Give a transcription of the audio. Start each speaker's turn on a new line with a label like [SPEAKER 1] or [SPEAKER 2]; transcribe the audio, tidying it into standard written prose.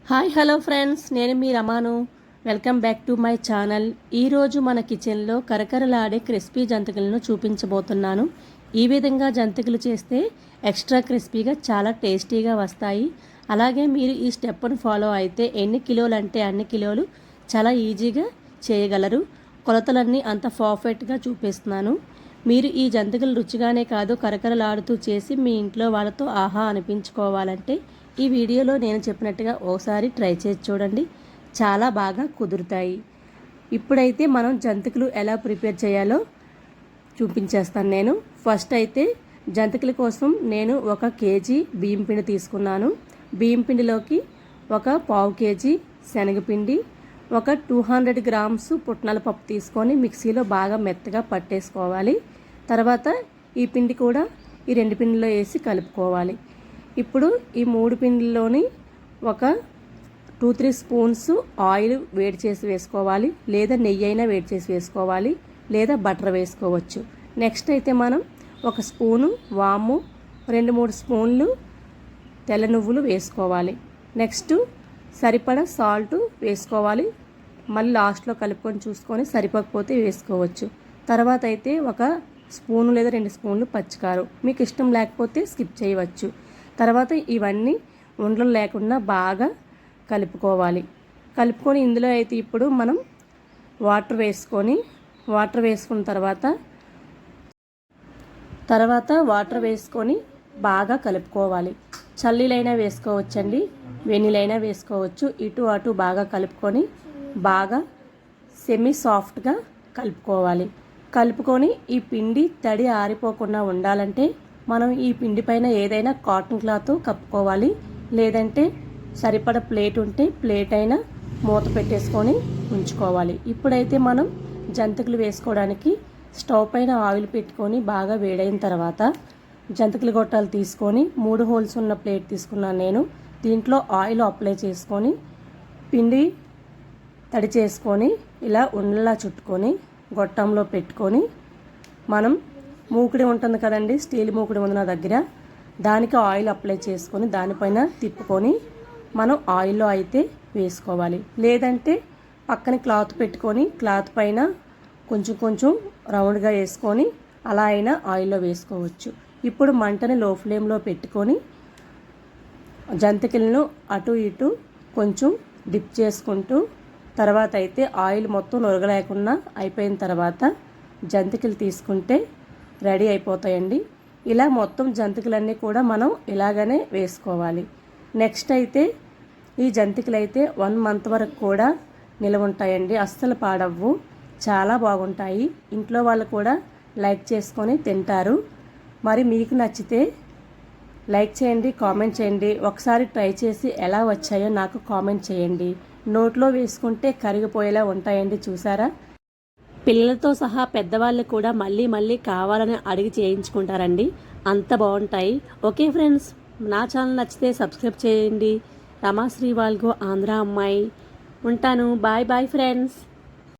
[SPEAKER 1] Hi hello friends, నేను మీ రమాను. Welcome back to my channel. ఈరోజు మన కిచెన్లో కరకరలాడే క్రిస్పీ జంతికలను చూపించబోతున్నాను. ఈ విధంగా జంతికలు చేస్తే ఎక్స్ట్రా క్రిస్పీగా చాలా టేస్టీగా వస్తాయి. అలాగే మీరు ఈ స్టెప్ను ఫాలో అయితే ఎన్ని కిలోలు అంటే అన్ని కిలోలు చాలా ఈజీగా చేయగలరు. కొలతలన్నీ అంత పర్ఫెక్ట్గా చూపిస్తున్నాను. మీరు ఈ జంతికలు రుచిగానే కాదు కరకరలాడుతూ చేసి మీ ఇంట్లో వాళ్ళతో ఆహా అనిపించుకోవాలంటే ఈ వీడియోలో నేను చెప్పినట్టుగా ఓసారి ట్రై చేసి చూడండి, చాలా బాగా కుదురుతాయి. ఇప్పుడైతే మనం జంతికలు ఎలా ప్రిపేర్ చేయాలో చూపించేస్తాను. నేను ఫస్ట్ అయితే జంతికల కోసం నేను 1 కేజీ బియ్యం పిండి తీసుకున్నాను. బియ్యం పిండిలోకి 1/4 కేజీ శనగపిండి, 200 గ్రామ్స్ పుట్నాల పప్పు తీసుకొని మిక్సీలో బాగా మెత్తగా పట్టేసుకోవాలి. తర్వాత ఈ పిండి కూడా ఈ 2 పిండిలో వేసి కలుపుకోవాలి. ఇప్పుడు ఈ 3 పిండిల్లోని ఒక 2-3 స్పూన్స్ ఆయిల్ వేడి చేసి వేసుకోవాలి, లేదా నెయ్యి అయినా వేడి చేసి వేసుకోవాలి, లేదా బటర్ వేసుకోవచ్చు. నెక్స్ట్ అయితే మనం 1 స్పూను వాము, 2-3 స్పూన్లు తెల్ల నువ్వులు వేసుకోవాలి. నెక్స్ట్ సరిపడా సాల్ట్ వేసుకోవాలి. మళ్ళీ లాస్ట్లో కలుపుకొని చూసుకొని సరిపోకపోతే వేసుకోవచ్చు. తర్వాత అయితే 1 స్పూను లేదా 2 స్పూన్లు పచ్చికారం, మీకు ఇష్టం లేకపోతే స్కిప్ చేయవచ్చు. తర్వాత ఇవన్నీ ఉండలు లేకుండా బాగా కలుపుకోవాలి. కలుపుకొని ఇందులో అయితే ఇప్పుడు మనం వాటర్ వేసుకున్న తర్వాత వాటర్ వేసుకొని బాగా కలుపుకోవాలి. చల్లీలైనా వేసుకోవచ్చండి, వెన్నీలైనా వేసుకోవచ్చు. ఇటు అటు బాగా కలుపుకొని బాగా సెమీ సాఫ్ట్గా కలుపుకొని ఈ పిండి తడి ఆరిపోకుండా ఉండాలంటే మనం ఈ పిండి పైన ఏదైనా కాటన్ క్లాత్ కప్పుకోవాలి, లేదంటే సరిపడ ప్లేట్ ఉంటే ప్లేట్ అయినా మూత పెట్టేసుకొని ఉంచుకోవాలి. ఇప్పుడైతే మనం జంతికలు వేసుకోవడానికి స్టవ్ పైన ఆయిల్ పెట్టుకొని బాగా వేడైన తర్వాత జంతికల గొట్టాలు తీసుకొని 3 హోల్స్ ఉన్న ప్లేట్ తీసుకున్నాను నేను. దీంట్లో ఆయిల్ అప్లై చేసుకొని పిండి తడి చేసుకొని ఇలా ఉండలా చుట్టుకొని గొట్టంలో పెట్టుకొని మనం మూకుడి ఉంటుంది కదండి, స్టీల్ మూకుడి ఉంది నా దగ్గర, దానికి ఆయిల్ అప్లై చేసుకొని దానిపైన తిప్పుకొని మనం ఆయిల్లో అయితే వేసుకోవాలి. లేదంటే పక్కన క్లాత్ పెట్టుకొని క్లాత్ పైన కొంచెం రౌండ్గా వేసుకొని అలా అయినా ఆయిల్లో వేసుకోవచ్చు. ఇప్పుడు మంటని లో ఫ్లేమ్లో పెట్టుకొని జంతికలను అటు ఇటు కొంచెం డిప్ చేసుకుంటూ తర్వాత అయితే ఆయిల్ మొత్తం నొరగలేకుండా అయిపోయిన తర్వాత జంతికలు తీసుకుంటే రెడీ అయిపోతాయండి. ఇలా మొత్తం జంతికలన్నీ కూడా మనం ఇలాగనే వేసుకోవాలి. నెక్స్ట్ అయితే ఈ జంతికలు అయితే 1 మంత్ వరకు కూడా నిల్వ ఉంటాయండి, అస్సలు పాడవ్వు, చాలా బాగుంటాయి. ఇంట్లో వాళ్ళు కూడా లైక్ చేసుకొని తింటారు. మరి మీకు నచ్చితే లైక్ చేయండి, కామెంట్ చేయండి. ఒకసారి ట్రై చేసి ఎలా వచ్చాయో నాకు కామెంట్ చేయండి. నోట్లో వేసుకుంటే కరిగిపోయేలా ఉంటాయండి, చూసారా? పిల్లలతో సహా పెద్దవాళ్ళు కూడా మళ్ళీ కావాలని అడిగి చేయించుకుంటారండి, అంత బాగుంటాయి. ఓకే ఫ్రెండ్స్, నా ఛానల్ నచ్చితే సబ్స్క్రైబ్ చేయండి. రమాశ్రీ వాల్గో ఆంధ్ర అమ్మాయి. ఉంటాను. Bye friends.